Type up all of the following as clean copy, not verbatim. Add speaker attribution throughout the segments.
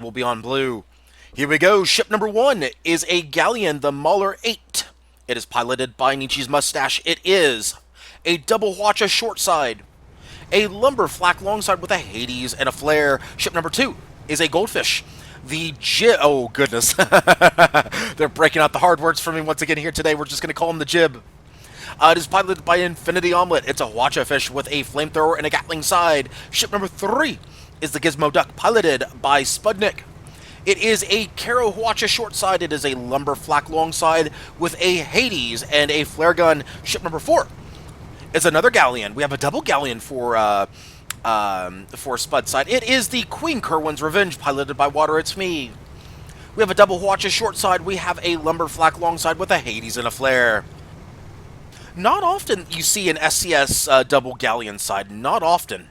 Speaker 1: will be on blue. Here we go. Ship number 1 is a galleon, the Mauler 8. It is piloted by Nietzsche's Mustache. It is a double watch, a short side, a lumber flak longside with a Hades and a flare. Ship number 2 is a goldfish. The jib. Oh, goodness. They're breaking out the hard words for me once again here today. We're just going to call him the jib. It is piloted by Infinity Omelet. It's a watcha fish with a flamethrower and a Gatling side. Ship number 3 is the Gizmo Duck, piloted by Spudnik. It is a Caro Watcha short side. It is a lumber flak long side with a Hades and a flare gun. Ship number 4 is another galleon. We have a double galleon for Spud side. It is the Queen Kerwin's Revenge, piloted by Water. It's me. We have a double Watcha short side. We have a lumber flak long side with a Hades and a flare. Not often you see an SCS double galleon side. Not often.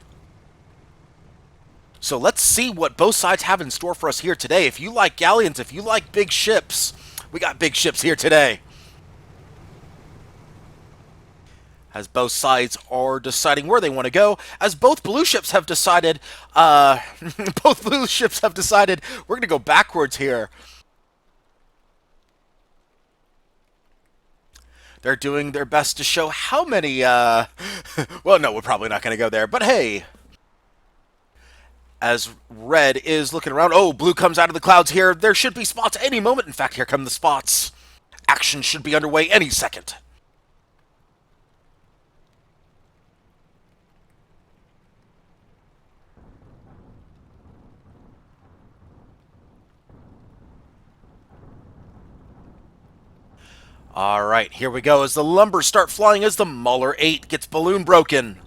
Speaker 1: So let's see what both sides have in store for us here today. If you like galleons, if you like big ships, we got big ships here today. As both sides are deciding where they want to go, as both blue ships have decided, we're going to go backwards here. They're doing their best to show how many, well, no, we're probably not going to go there, but hey. As red is looking around, oh, blue comes out of the clouds here. There should be spots any moment. In fact, here come the spots. Action should be underway any second. All right, here we go. As the lumbers start flying, as the Mauler 8 gets balloon broken.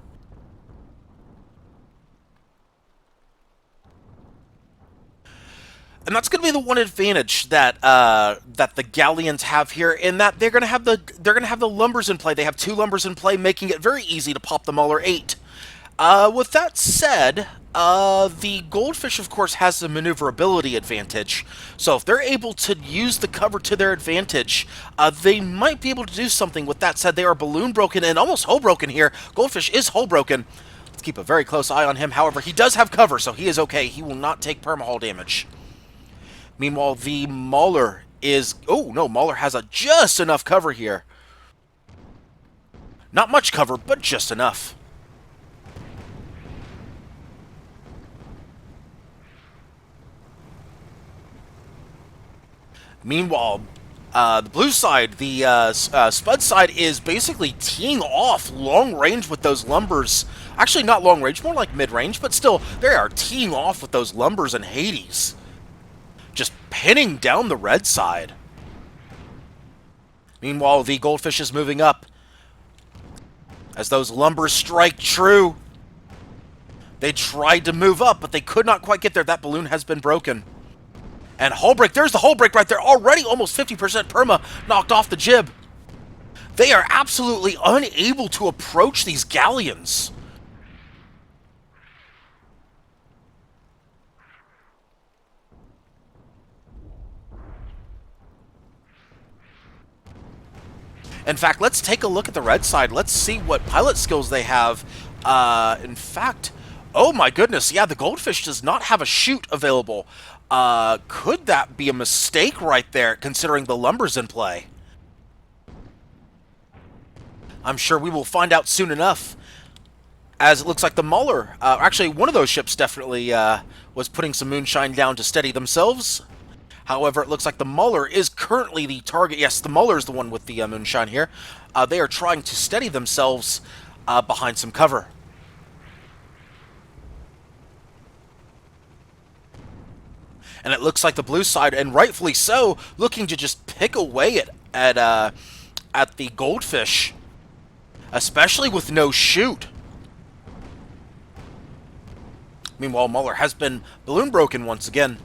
Speaker 1: And that's going to be the one advantage that that the galleons have here, in that they're going to have the lumbers in play. They have 2 lumbers in play, making it very easy to pop the Mauler 8. With that said, the goldfish, of course, has the maneuverability advantage. So if they're able to use the cover to their advantage, they might be able to do something. With that said, they are balloon broken and almost hull broken here. Goldfish is hull broken. Let's keep a very close eye on him. However, he does have cover, so he is okay. He will not take permahull damage. Meanwhile, the Mauler is... Oh, no, Mauler has just enough cover here. Not much cover, but just enough. Meanwhile, the blue side, the Spud side, is basically teeing off long range with those lumbers. Actually, not long range, more like mid-range, but still, they are teeing off with those lumbers and Hades. Just pinning down the red side. Meanwhile, the goldfish is moving up. As those lumbers strike true. They tried to move up, but they could not quite get there. That balloon has been broken. And hull break, there's the hull break right there. Already almost 50% perma knocked off the jib. They are absolutely unable to approach these galleons. In fact, let's take a look at the red side. Let's see what pilot skills they have. In fact, oh my goodness, yeah, the goldfish does not have a chute available. Could that be a mistake right there, considering the lumber's in play? I'm sure we will find out soon enough, as it looks like the Mauler, actually one of those ships definitely was putting some moonshine down to steady themselves. However, it looks like the Mauler is currently the target. Yes, the Mauler is the one with the moonshine here. They are trying to steady themselves behind some cover. And it looks like the blue side, and rightfully so, looking to just pick away at the goldfish, especially with no chute. Meanwhile, Mauler has been balloon broken once again.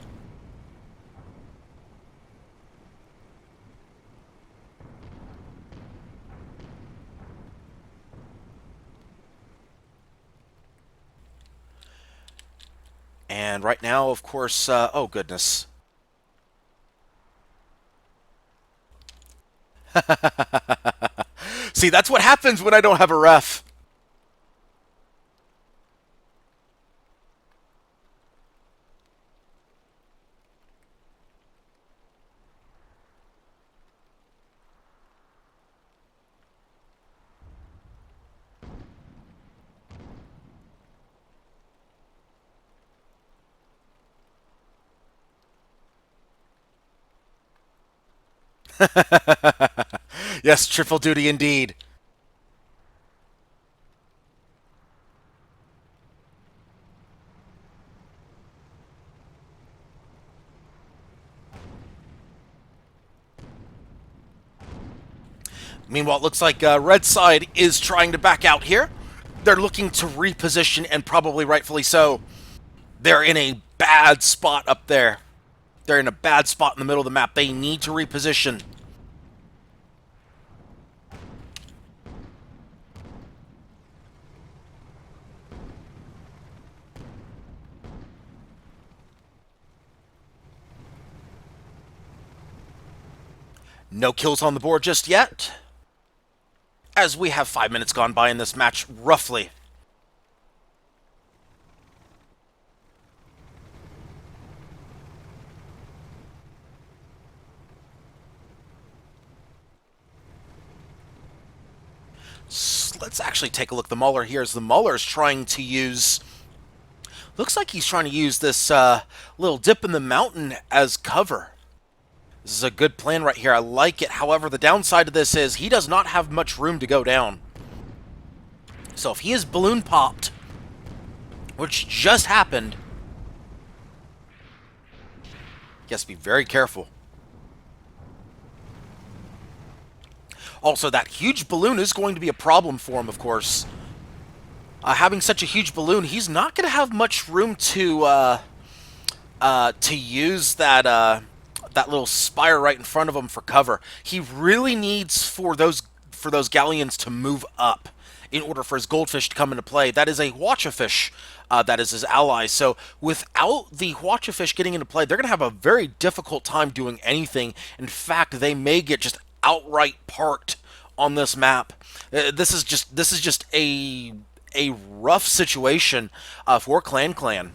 Speaker 1: And right now, of course, oh goodness. See, that's what happens when I don't have a ref. Yes, triple duty indeed. Meanwhile, it looks like Red Side is trying to back out here. They're looking to reposition, and probably rightfully so. They're in a bad spot up there. They're in a bad spot in the middle of the map. They need to reposition. No kills on the board just yet, as we have 5 minutes gone by in this match, roughly. So let's actually take a look at the Mauler here, as the Mauler is trying to use... Looks like he's trying to use this little dip in the mountain as cover. This is a good plan right here. I like it. However, the downside of this is he does not have much room to go down. So if he is balloon popped, which just happened, he has to be very careful. Also, that huge balloon is going to be a problem for him, of course. Having such a huge balloon, he's not going to have much room to use that that little spire right in front of him for cover. He really needs for those galleons to move up in order for his goldfish to come into play. That is a watchafish that is his ally. So without the watchafish getting into play, they're going to have a very difficult time doing anything. In fact, they may get just outright parked on this map. This is just a rough situation for Clan,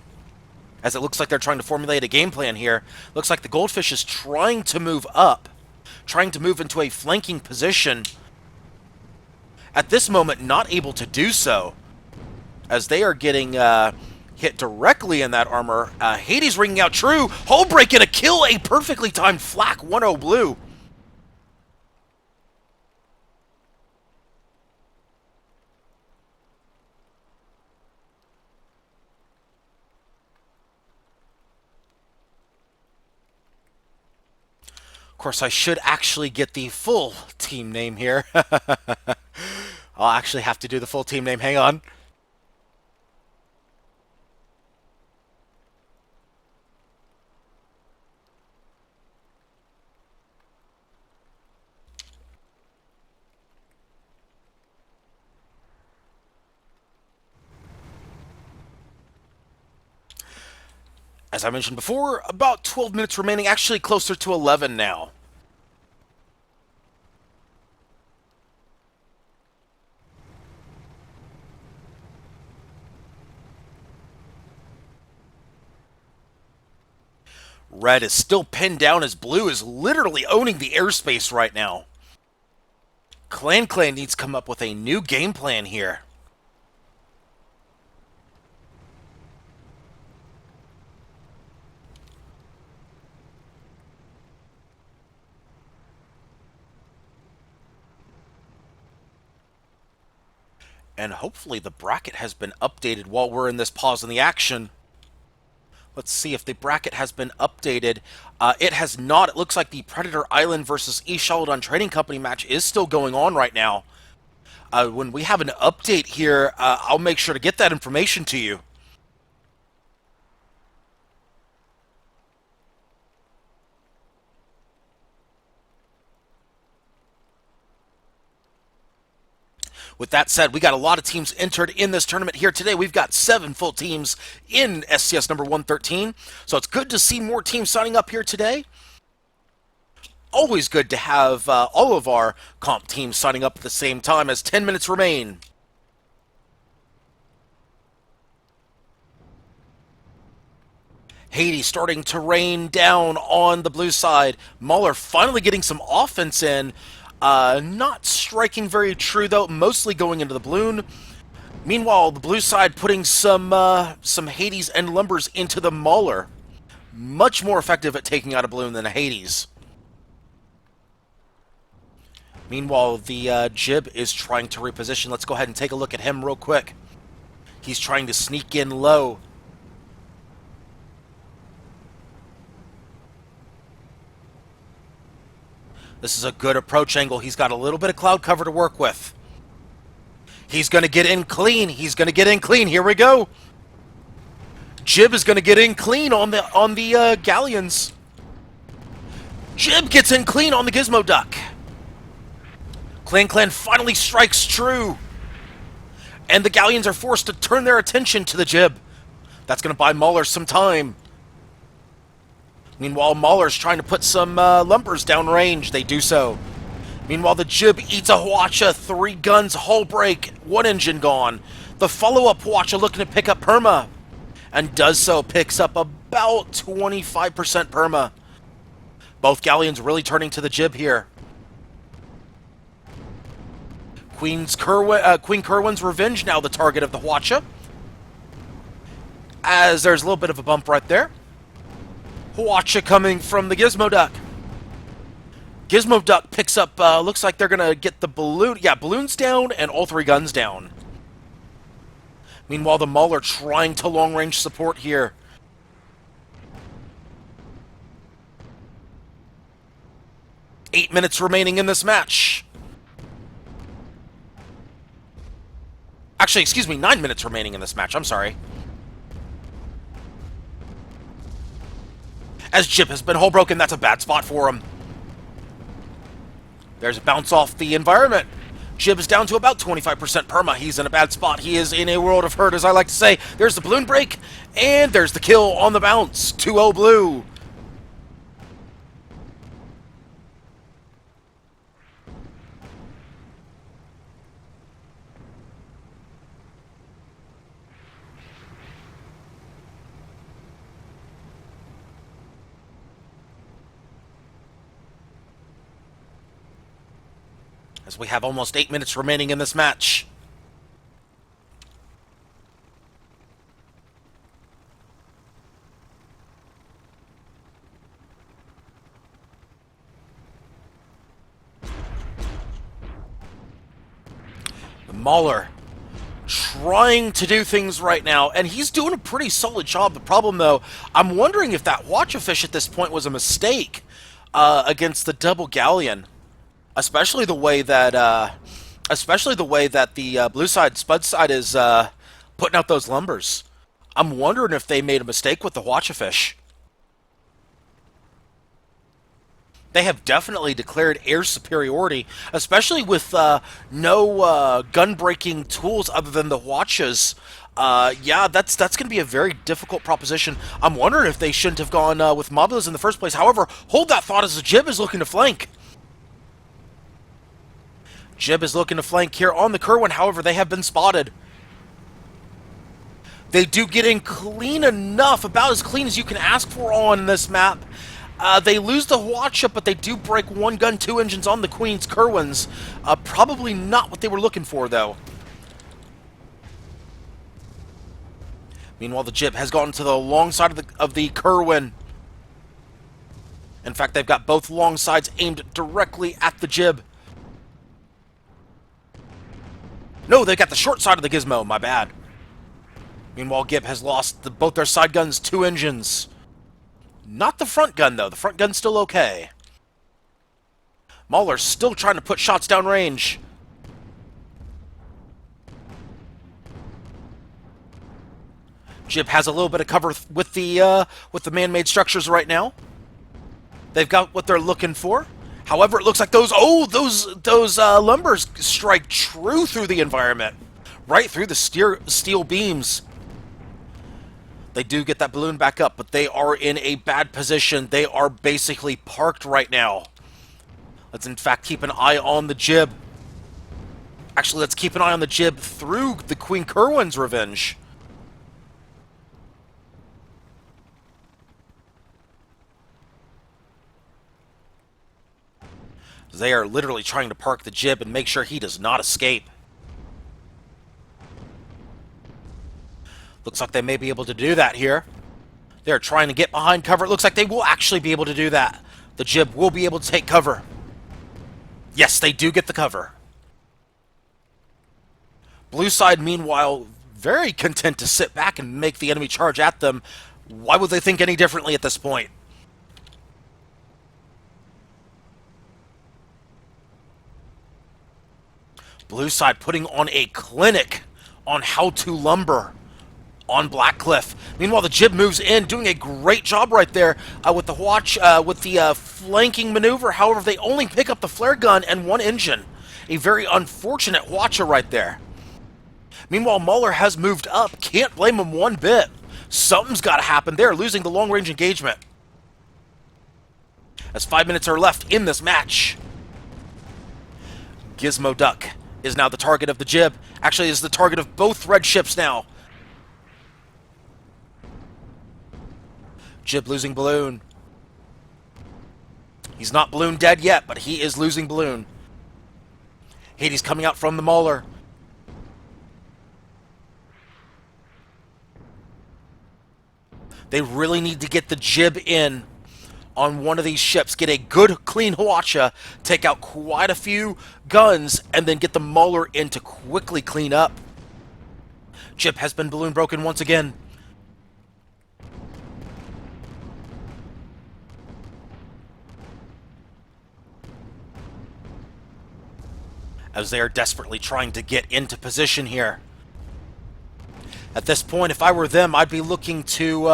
Speaker 1: as it looks like they're trying to formulate a game plan here. Looks like the goldfish is trying to move up, trying to move into a flanking position. At this moment, not able to do so, as they are getting hit directly in that armor. Hades ringing out true. Hull break and a kill, a perfectly timed flak 1-0 blue. Of course, I should actually get the full team name here. I'll actually have to do the full team name. Hang on. As I mentioned before, about 12 minutes remaining, actually closer to 11 now. Red is still pinned down as Blue is literally owning the airspace right now. Clan needs to come up with a new game plan here. And hopefully the bracket has been updated while we're in this pause in the action. Let's see if the bracket has been updated. It has not. It looks like the Predator Island versus East Shalodon Trading Company match is still going on right now. When we have an update here, I'll make sure to get that information to you. With that said, we got a lot of teams entered in this tournament here today. We've got 7 full teams in SCS number 113. So it's good to see more teams signing up here today. Always good to have all of our comp teams signing up at the same time as 10 minutes remain. Hades starting to rain down on the blue side. Mauler finally getting some offense in. Not striking very true, though, mostly going into the balloon. Meanwhile, the blue side putting some Hades and Lumbers into the Mauler. Much more effective at taking out a balloon than a Hades. Meanwhile, the Jib is trying to reposition. Let's go ahead and take a look at him real quick. He's trying to sneak in low. This is a good approach angle. He's got a little bit of cloud cover to work with. He's going to get in clean. He's going to get in clean. Here we go. Jib is going to get in clean on the galleons. Jib gets in clean on the Gizmo Duck. Clan finally strikes true. And the galleons are forced to turn their attention to the Jib. That's going to buy Mauler some time. Meanwhile, Mauler's trying to put some lumbers downrange. They do so. Meanwhile, the Jib eats a Hwacha. 3 guns, hull break, 1 engine gone. The follow-up Hwacha looking to pick up Perma. And does so, picks up about 25% Perma. Both galleons really turning to the Jib here. Queen Kerwin's Revenge now the target of the Hwacha. As there's a little bit of a bump right there. Hwacha coming from the Gizmo Duck. Gizmo Duck picks up, looks like they're going to get the balloon. Yeah, balloons down and all 3 guns down. Meanwhile, the Mauler trying to long-range support here. Eight minutes remaining in this match. Actually, excuse me, 9 minutes remaining in this match. I'm sorry. As Jib has been hull broken, that's a bad spot for him. There's a bounce off the environment. Jib is down to about 25% Perma. He's in a bad spot. He is in a world of hurt, as I like to say. There's the balloon break, and there's the kill on the bounce. 2-0 blue. As we have almost 8 minutes remaining in this match. The Mauler trying to do things right now, and he's doing a pretty solid job. The problem, though, I'm wondering if that Hwacha fish at this point was a mistake against the double galleon. Especially the way that the blue side, Spud side, is putting out those lumbers. I'm wondering if they made a mistake with the Hwacha fish. They have definitely declared air superiority, especially with no gun-breaking tools other than the Hwachas. Yeah, that's going to be a very difficult proposition. I'm wondering if they shouldn't have gone with Mobulas in the first place. However, hold that thought as the Jib is looking to flank. Jib is looking to flank here on the Kerwin, however, they have been spotted. They do get in clean enough, about as clean as you can ask for on this map. They lose the Hwacha, but they do break 1 gun, 2 engines on the Queen's Kerwins. Probably not what they were looking for, though. Meanwhile, the Jib has gone to the long side of the Kerwin. In fact, they've got both long sides aimed directly at the Jib. No, they got the short side of the Gizmo, my bad. Meanwhile, Gib has lost both their side guns, 2 engines. Not the front gun, though. The front gun's still okay. Mauler's still trying to put shots downrange. Jib has a little bit of cover with the man-made structures right now. They've got what they're looking for. However, it looks like those lumbers strike true through the environment. Right through the steel beams. They do get that balloon back up, but they are in a bad position. They are basically parked right now. Let's, in fact, keep an eye on the Jib. Actually, let's keep an eye on the Jib through the Queen Kerwin's Revenge. They are literally trying to park the Jib and make sure he does not escape. Looks like they may be able to do that here. They're trying to get behind cover. It looks like they will actually be able to do that. The Jib will be able to take cover. Yes, they do get the cover. Blue side, meanwhile, very content to sit back and make the enemy charge at them. Why would they think any differently at this point? Blue side putting on a clinic on how to lumber on Blackcliff. Meanwhile, the Jib moves in, doing a great job right there with the flanking maneuver. However, they only pick up the flare gun and one engine. A very unfortunate Watcher right there. Meanwhile, Mauler has moved up. Can't blame him one bit. Something's got to happen there, losing the long-range engagement. As 5 minutes are left in this match. Gizmo Duck is now the target of the Jib. Actually, is the target of both red ships now. Jib losing balloon. He's not balloon dead yet, but he is losing balloon. Hades coming out from the Mauler. They really need to get the Jib in on one of these ships, get a good, clean Hwacha, take out quite a few guns, and then get the Mauler in to quickly clean up. Jib has been balloon broken once again. As they are desperately trying to get into position here. At this point, if I were them, I'd be looking to...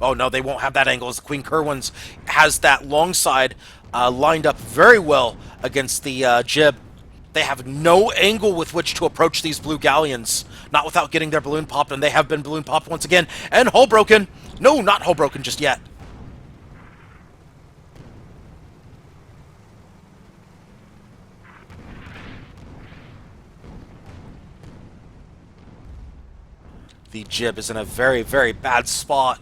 Speaker 1: oh no, they won't have that angle as the Queen Kerwin's has that long side lined up very well against the Jib. They have no angle with which to approach these blue galleons. Not without getting their balloon popped, and they have been balloon popped once again. And hull broken. No, not hull broken just yet. The Jib is in a very, very bad spot.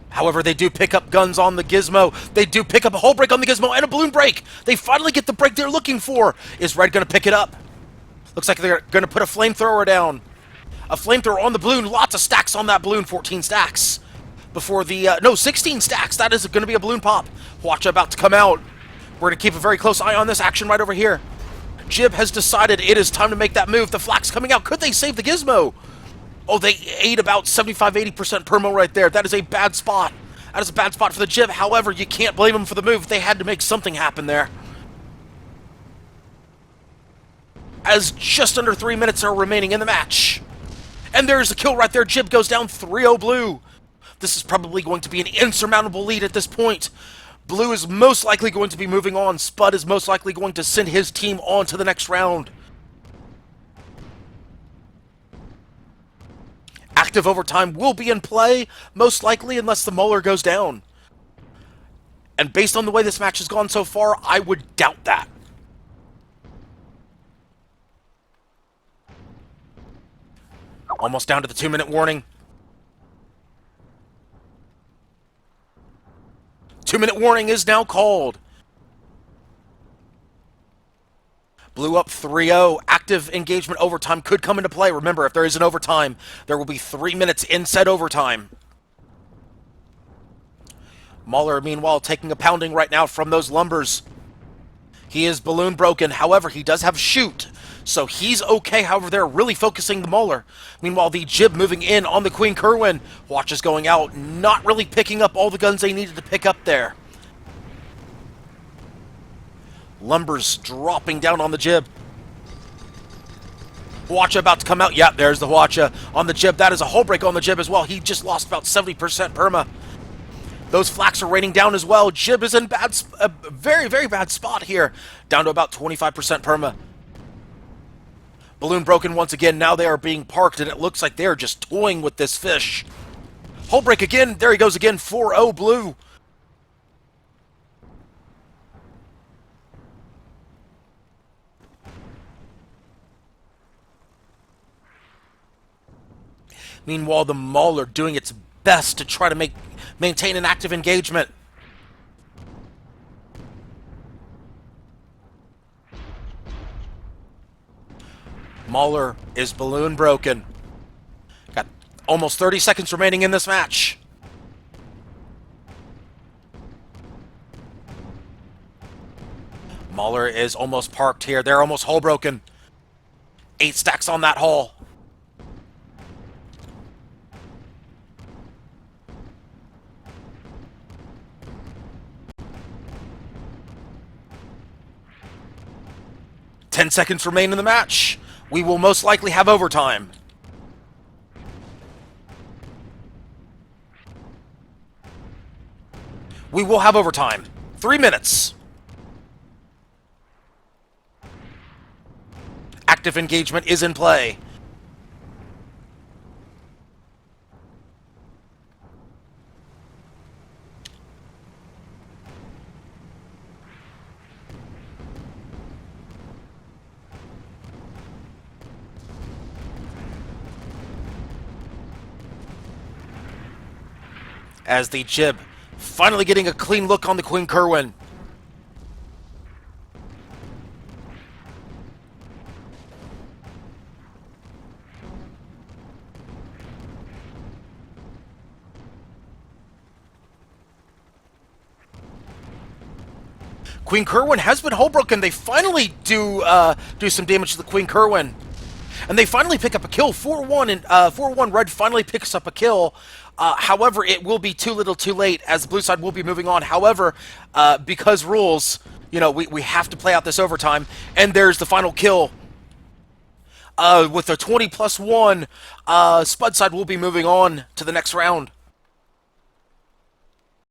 Speaker 1: However, they do pick up guns on the Gizmo. They do pick up a hull break on the Gizmo and a balloon break. They finally get the break they're looking for. Is Red going to pick it up? Looks like they're going to put a flamethrower down. A flamethrower on the balloon. Lots of stacks on that balloon. 14 stacks. Before the... no, 16 stacks. That is going to be a balloon pop. Hwacha about to come out. We're going to keep a very close eye on this action right over here. Jib has decided it is time to make that move. The flak's coming out. Could they save the Gizmo? Oh, they ate about 75-80% permo right there. That is a bad spot. That is a bad spot for the Jib. However, you can't blame them for the move. They had to make something happen there. As just under 3 minutes are remaining in the match. And there's a kill right there. Jib goes down 3-0 blue. This is probably going to be an insurmountable lead at this point. Blue is most likely going to be moving on. Spud is most likely going to send his team on to the next round. Active overtime will be in play, most likely, unless the Mauler goes down. And based on the way this match has gone so far, I would doubt that. Almost down to the 2-minute warning. 2-minute warning is now called. Blue up 3-0. Active engagement overtime could come into play. Remember, if there is an overtime, there will be 3 minutes in said overtime. Mauler, meanwhile, taking a pounding right now from those lumbers. He is balloon broken. However, he does have shoot, so he's okay. However, they're really focusing the Mauler. Meanwhile, the Jib moving in on the Queen Kerwin. Watch is going out, not really picking up all the guns they needed to pick up there. Lumbers dropping down on the Jib. Hwacha about to come out. Yeah, there's the Hwacha on the Jib. That is a hull break on the Jib as well. He just lost about 70% perma. Those flaks are raining down as well. Jib is in a very, very bad spot here. Down to about 25% perma. Balloon broken once again. Now they are being parked, and it looks like they are just toying with this fish. Hull break again. There he goes again. 4-0 blue. Meanwhile, the Mauler doing its best to try to maintain an active engagement. Mauler is balloon broken. Got almost 30 seconds remaining in this match. Mauler is almost parked here. They're almost hull broken. 8 stacks on that hull. Ten seconds remain in the match. We will most likely have overtime. We will have overtime. 3 minutes. Active engagement is in play. As the jib finally getting a clean look on the Queen Kerwin. Queen Kerwin has been hull broken. They finally do some damage to the Queen Kerwin. And they finally pick up a kill. 4-1 and 4-1 Red finally picks up a kill. However, it will be too little too late as the blue side will be moving on. However, because rules, we have to play out this overtime. And there's the final kill. With a 20+1, Spud side will be moving on to the next round.